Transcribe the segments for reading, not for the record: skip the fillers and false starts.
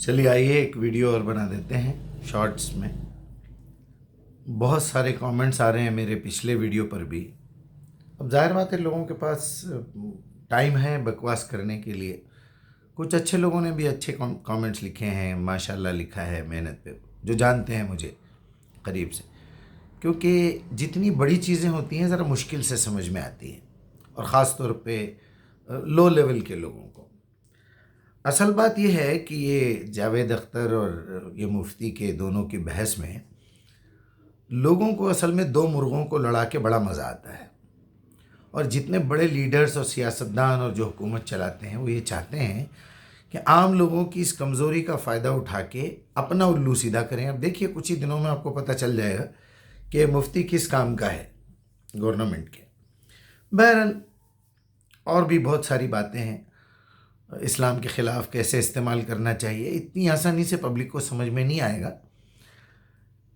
چلیے آئیے ایک ویڈیو اور بنا دیتے ہیں شارٹس میں. بہت سارے کامنٹس آ رہے ہیں میرے پچھلے ویڈیو پر بھی. اب ظاہر بات ہے لوگوں کے پاس ٹائم ہے بکواس کرنے کے لیے. کچھ اچھے لوگوں نے بھی اچھے کامنٹس لکھے ہیں، ماشاءاللہ لکھا ہے محنت پہ، جو جانتے ہیں مجھے قریب سے. کیونکہ جتنی بڑی چیزیں ہوتی ہیں ذرا مشکل سے سمجھ میں آتی ہیں، اور خاص طور پہ لو لیول کے لوگوں کو. اصل بات یہ ہے کہ یہ جاوید اختر اور یہ مفتی کے دونوں کی بحث میں لوگوں کو اصل میں دو مرغوں کو لڑا کے بڑا مزہ آتا ہے. اور جتنے بڑے لیڈرز اور سیاستدان اور جو حکومت چلاتے ہیں وہ یہ چاہتے ہیں کہ عام لوگوں کی اس کمزوری کا فائدہ اٹھا کے اپنا الو سیدھا کریں. اب دیکھیے کچھ ہی دنوں میں آپ کو پتہ چل جائے گا کہ مفتی کس کام کا ہے گورنمنٹ کے. بہرحال اور بھی بہت ساری باتیں ہیں. اسلام کے خلاف کیسے استعمال کرنا چاہیے، اتنی آسانی سے پبلک کو سمجھ میں نہیں آئے گا.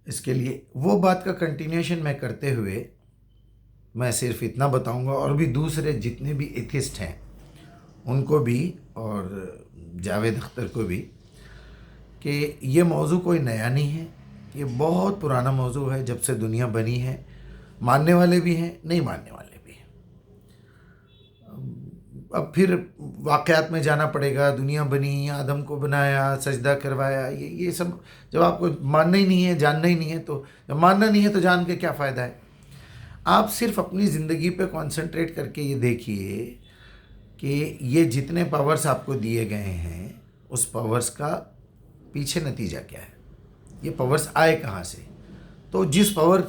اس کے لیے وہ بات کا کنٹینیوشن میں کرتے ہوئے میں صرف اتنا بتاؤں گا، اور بھی دوسرے جتنے بھی ایتھسٹ ہیں ان کو بھی اور جاوید اختر کو بھی، کہ یہ موضوع کوئی نیا نہیں ہے. یہ بہت پرانا موضوع ہے، جب سے دنیا بنی ہے. ماننے والے بھی ہیں، نہیں ماننے والے بھی ہیں. اب پھر واقعات میں جانا پڑے گا. دنیا بنی، آدم کو بنایا، سجدہ کروایا، یہ سب جب آپ کو ماننا ہی نہیں ہے، جاننا ہی نہیں ہے، تو جب ماننا نہیں ہے تو جان کے کیا فائدہ ہے. آپ صرف اپنی زندگی پہ کانسنٹریٹ کر کے یہ دیکھیے کہ یہ جتنے پاورز آپ کو دیے گئے ہیں اس پاورز کا پیچھے نتیجہ کیا ہے. یہ پاورز آئے کہاں سے؟ تو جس پاور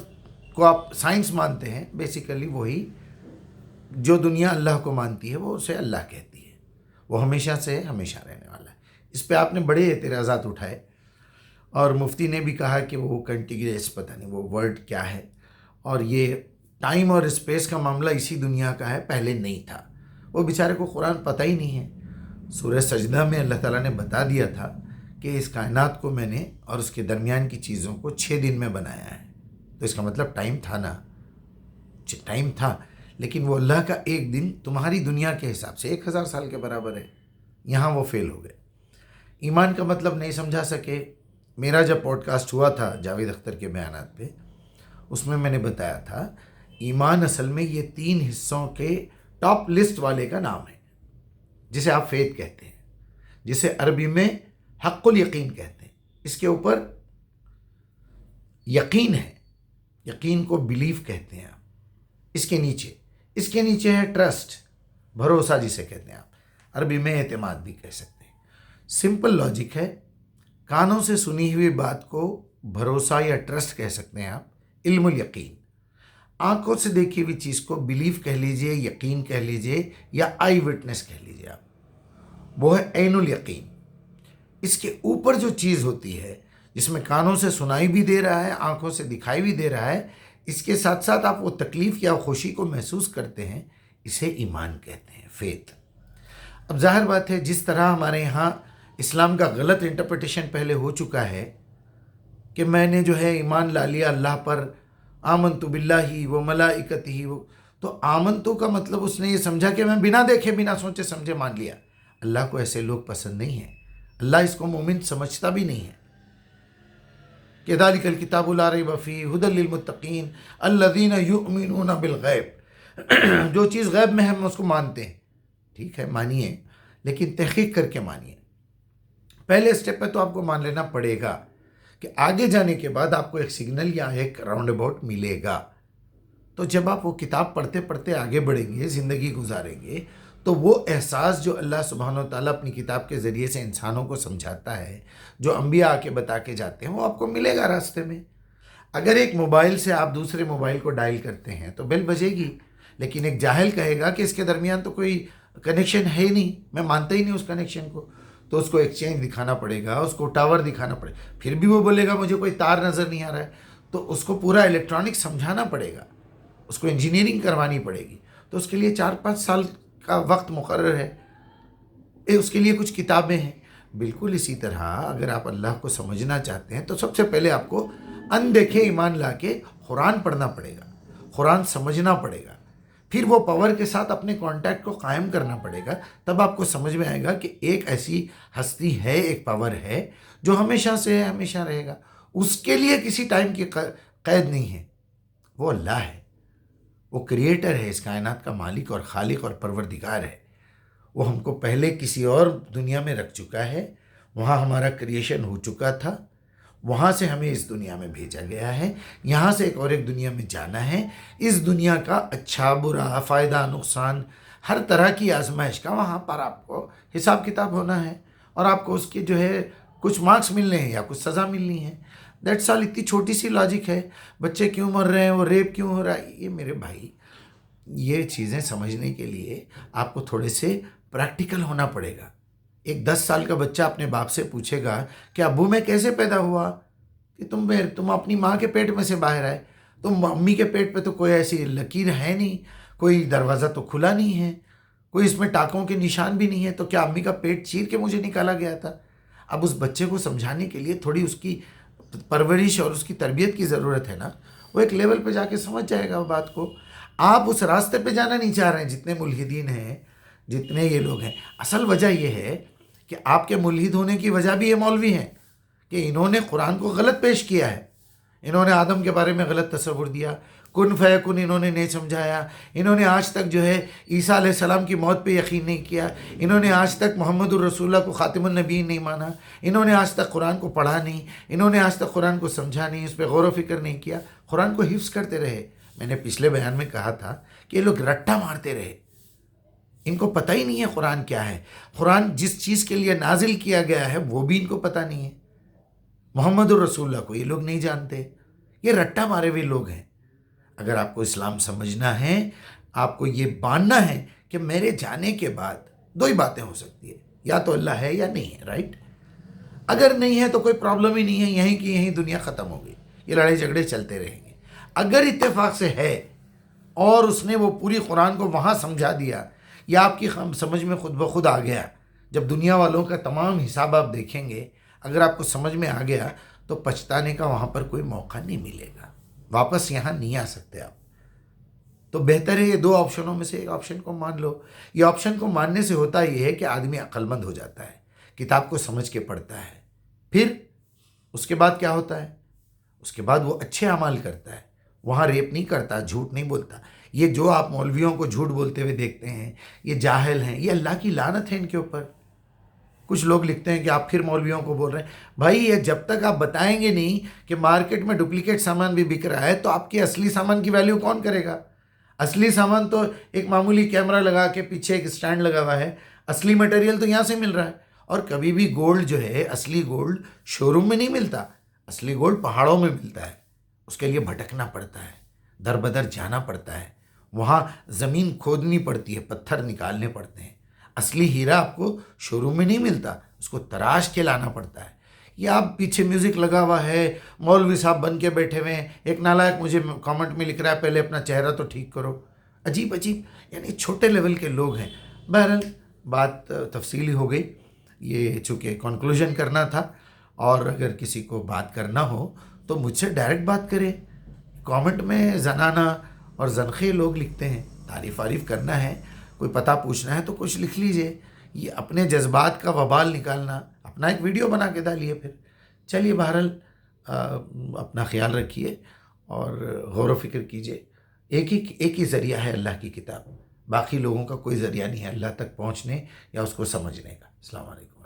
کو آپ سائنس مانتے ہیں بیسیکلی وہی جو دنیا اللہ کو مانتی ہے وہ اسے اللہ کہتی ہے. وہ ہمیشہ سے ہمیشہ رہنے والا ہے. اس پہ آپ نے بڑے اعتراضات اٹھائے، اور مفتی نے بھی کہا کہ وہ کنٹیگریس پتہ نہیں وہ ورڈ کیا ہے، اور یہ ٹائم اور اسپیس کا معاملہ اسی دنیا کا ہے، پہلے نہیں تھا. وہ بیچارے کو قرآن پتہ ہی نہیں ہے. سورہ سجدہ میں اللہ تعالیٰ نے بتا دیا تھا کہ اس کائنات کو میں نے اور اس کے درمیان کی چیزوں کو 6 دن میں بنایا ہے. تو اس کا مطلب ٹائم تھا نا، ٹائم تھا. لیکن وہ اللہ کا ایک دن تمہاری دنیا کے حساب سے 1000 سال کے برابر ہے. یہاں وہ فیل ہو گئے. ایمان کا مطلب نہیں سمجھا سکے. میرا جب پوڈ کاسٹ ہوا تھا جاوید اختر کے بیانات پہ، اس میں نے بتایا تھا ایمان اصل میں یہ 3 حصوں کے ٹاپ لسٹ والے کا نام ہے، جسے آپ فیتھ کہتے ہیں، جسے عربی میں حق الیقین کہتے ہیں. اس کے اوپر یقین ہے، یقین کو بلیف کہتے ہیں آپ. اس کے نیچے ہے ٹرسٹ، بھروسہ جسے کہتے ہیں آپ، عربی میں اعتماد بھی کہہ سکتے ہیں. سمپل لاجک ہے. کانوں سے سنی ہوئی بات کو بھروسہ یا ٹرسٹ کہہ سکتے ہیں آپ. علم الیقین، آنکھوں سے دیکھی ہوئی چیز کو بلیف کہہ لیجئے، یقین کہہ لیجئے، یا آئی وٹنس کہہ لیجئے آپ. وہ ہے عین الیقین. اس کے اوپر جو چیز ہوتی ہے جس میں کانوں سے سنائی بھی دے رہا ہے، آنکھوں سے دکھائی بھی دے رہا ہے، اس کے ساتھ ساتھ آپ وہ تکلیف یا خوشی کو محسوس کرتے ہیں، اسے ایمان کہتے ہیں، فیتھ. اب ظاہر بات ہے جس طرح ہمارے یہاں اسلام کا غلط انٹرپریٹیشن پہلے ہو چکا ہے کہ میں نے جو ہے ایمان لا لیا اللہ پر، آمنت باللہ و ملائکتہ، وہ تو آمنتو کا مطلب اس نے یہ سمجھا کہ میں بنا دیکھے بنا سوچے سمجھے مان لیا. اللہ کو ایسے لوگ پسند نہیں ہیں. اللہ اس کو مومن سمجھتا بھی نہیں ہے. کذالک الکتاب لا ریب فیہ ھدی للمتقین الذین یؤمنون بالغیب. جو چیز غیب میں ہے ہم اس کو مانتے ہیں. ٹھیک ہے مانیے، لیکن تحقیق کر کے مانیے. پہلے اسٹیپ پہ تو آپ کو مان لینا پڑے گا کہ آگے جانے کے بعد آپ کو ایک سگنل یا ایک راؤنڈ اباؤٹ ملے گا. تو جب آپ وہ کتاب پڑھتے پڑھتے آگے بڑھیں گے، زندگی گزاریں گے، تو وہ احساس جو اللہ سبحانہ و تعالیٰ اپنی کتاب کے ذریعے سے انسانوں کو سمجھاتا ہے، جو انبیاء آ کے بتا کے جاتے ہیں، وہ آپ کو ملے گا راستے میں. اگر ایک موبائل سے آپ دوسرے موبائل کو ڈائل کرتے ہیں تو بیل بجے گی، لیکن ایک جاہل کہے گا کہ اس کے درمیان تو کوئی کنیکشن ہے ہی نہیں، میں مانتا ہی نہیں اس کنیکشن کو. تو اس کو ایکسچینج دکھانا پڑے گا، اس کو ٹاور دکھانا پڑے گا. پھر بھی وہ بولے گا مجھے کوئی تار نظر نہیں آ رہا ہے. تو اس کو پورا الیکٹرانک سمجھانا پڑے گا، اس کو انجینئرنگ کروانی پڑے گی. تو اس کے لیے 4-5 سال کا وقت مقرر ہے. اس کے لیے کچھ کتابیں ہیں. بالکل اسی طرح اگر آپ اللہ کو سمجھنا چاہتے ہیں تو سب سے پہلے آپ کو اندیکھے ایمان لا کے قرآن پڑھنا پڑے گا، قرآن سمجھنا پڑے گا. پھر وہ پاور کے ساتھ اپنے کانٹیکٹ کو قائم کرنا پڑے گا. تب آپ کو سمجھ میں آئے گا کہ ایک ایسی ہستی ہے، ایک پاور ہے جو ہمیشہ سے ہے، ہمیشہ رہے گا. اس کے لیے کسی ٹائم کی قید نہیں ہے. وہ اللہ ہے، وہ کریٹر ہے، اس کائنات کا مالک اور خالق اور پروردگار ہے. وہ ہم کو پہلے کسی اور دنیا میں رکھ چکا ہے، وہاں ہمارا کریشن ہو چکا تھا، وہاں سے ہمیں اس دنیا میں بھیجا گیا ہے، یہاں سے ایک دنیا میں جانا ہے. اس دنیا کا اچھا برا، فائدہ نقصان، ہر طرح کی آزمائش کا وہاں پر آپ کو حساب کتاب ہونا ہے، اور آپ کو اس کی جو ہے کچھ مارکس ملنے ہیں یا کچھ سزا ملنی ہے. That's all. اتنی چھوٹی سی لاجک ہے. بچے کیوں مر رہے ہیں، وہ ریپ کیوں ہو رہا ہے، یہ میرے بھائی یہ چیزیں سمجھنے کے لیے آپ کو تھوڑے سے پریکٹیکل ہونا پڑے گا. ایک 10 سال کا بچہ اپنے باپ سے پوچھے گا کہ ابو میں کیسے پیدا ہوا، کہ تم اپنی ماں کے پیٹ میں سے باہر آئے. تم امی کے پیٹ پہ تو کوئی ایسی لکیر ہے نہیں، کوئی دروازہ تو کھلا نہیں ہے، کوئی اس میں ٹانکوں کے نشان بھی نہیں ہے، تو کیا امی کا پیٹ چیر کے مجھے نکالا گیا تھا؟ اب اس بچے کو سمجھانے کے لیے تھوڑی اس کی پرورش اور اس کی تربیت کی ضرورت ہے نا. وہ ایک لیول پہ جا کے سمجھ جائے گا وہ بات کو. آپ اس راستے پہ جانا نہیں چاہ رہے ہیں. جتنے ملحدین ہیں، جتنے یہ لوگ ہیں، اصل وجہ یہ ہے کہ آپ کے ملحد ہونے کی وجہ بھی یہ مولوی ہیں کہ انہوں نے قرآن کو غلط پیش کیا ہے. انہوں نے آدم کے بارے میں غلط تصور دیا، کن فیکن انہوں نے نہیں سمجھایا. انہوں نے آج تک جو ہے عیسیٰ علیہ السلام کی موت پہ یقین نہیں کیا. انہوں نے آج تک محمد الرسول اللہ کو خاتم النبیین نہیں مانا. انہوں نے آج تک قرآن کو پڑھا نہیں. انہوں نے آج تک قرآن کو سمجھا نہیں، اس پہ غور و فکر نہیں کیا. قرآن کو حفظ کرتے رہے. میں نے پچھلے بیان میں کہا تھا کہ یہ لوگ رٹا مارتے رہے. ان کو پتہ ہی نہیں ہے قرآن کیا ہے. قرآن جس چیز کے لیے نازل کیا گیا ہے وہ بھی ان کو پتہ نہیں ہے. محمد الرسول اللہ کو یہ لوگ نہیں جانتے. یہ رٹا مارے ہوئے لوگ ہیں. اگر آپ کو اسلام سمجھنا ہے، آپ کو یہ ماننا ہے کہ میرے جانے کے بعد دو ہی باتیں ہو سکتی ہے، یا تو اللہ ہے یا نہیں ہے، رائٹ؟ اگر نہیں ہے تو کوئی پرابلم ہی نہیں ہے، یہیں کی یہیں دنیا ختم ہو گئی، یہ لڑائی جھگڑے چلتے رہیں گے. اگر اتفاق سے ہے اور اس نے وہ پوری قرآن کو وہاں سمجھا دیا، یا آپ کی سمجھ میں خود بخود آ گیا، جب دنیا والوں کا تمام حساب آپ دیکھیں گے، اگر آپ کو سمجھ میں آ گیا تو پچھتانے کا وہاں پر کوئی موقع نہیں ملے گا. واپس یہاں نہیں آ سکتے آپ. تو بہتر ہے یہ دو آپشنوں میں سے ایک آپشن کو مان لو. یہ آپشن کو ماننے سے ہوتا یہ ہے کہ آدمی عقل مند ہو جاتا ہے، کتاب کو سمجھ کے پڑھتا ہے. پھر اس کے بعد کیا ہوتا ہے؟ اس کے بعد وہ اچھے اعمال کرتا ہے. وہاں ریپ نہیں کرتا، جھوٹ نہیں بولتا. یہ جو آپ مولویوں کو جھوٹ بولتے ہوئے دیکھتے ہیں، یہ جاہل ہیں، یہ اللہ کی لعنت ہے ان کے اوپر. کچھ لوگ لکھتے ہیں کہ آپ پھر مولویوں کو بول رہے ہیں. بھائی یہ جب تک آپ بتائیں گے نہیں کہ مارکیٹ میں ڈپلیکیٹ سامان بھی بک رہا ہے، تو آپ کے اصلی سامان کی ویلیو کون کرے گا؟ اصلی سامان تو ایک معمولی کیمرہ لگا کے پیچھے ایک سٹینڈ لگا ہوا ہے. اصلی مٹیریل تو یہاں سے مل رہا ہے. اور کبھی بھی گولڈ جو ہے، اصلی گولڈ شو روم میں نہیں ملتا. اصلی گولڈ پہاڑوں میں ملتا ہے. اس کے لیے بھٹکنا پڑتا ہے، در بدر جانا پڑتا ہے، وہاں زمین کھودنی پڑتی ہے، پتھر نکالنے پڑتے ہیں. اصلی ہیرا آپ کو شو روم میں نہیں ملتا، اس کو تراش کے لانا پڑتا ہے. یہ آپ پیچھے میوزک لگا ہوا ہے، مولوی صاحب بن کے بیٹھے ہوئے ہیں. ایک نالائق مجھے کامنٹ میں لکھ رہا ہے پہلے اپنا چہرہ تو ٹھیک کرو. عجیب عجیب، یعنی چھوٹے لیول کے لوگ ہیں. بہرحال بات تفصیلی ہو گئی. یہ چونکہ کنکلوژن کرنا تھا، اور اگر کسی کو بات کرنا ہو تو مجھ سے ڈائریکٹ بات کرے. کامنٹ میں زنانہ اور زنخے لوگ لکھتے ہیں. تعریف وارف کرنا ہے، کوئی پتہ پوچھنا ہے تو کچھ لکھ لیجئے. یہ اپنے جذبات کا وبال نکالنا، اپنا ایک ویڈیو بنا کے ڈالیے. پھر چلیے، بہرحال اپنا خیال رکھیے اور غور و فکر کیجئے. ایک ہی ذریعہ ہے، اللہ کی کتاب. باقی لوگوں کا کوئی ذریعہ نہیں ہے اللہ تک پہنچنے یا اس کو سمجھنے کا. السلام علیکم.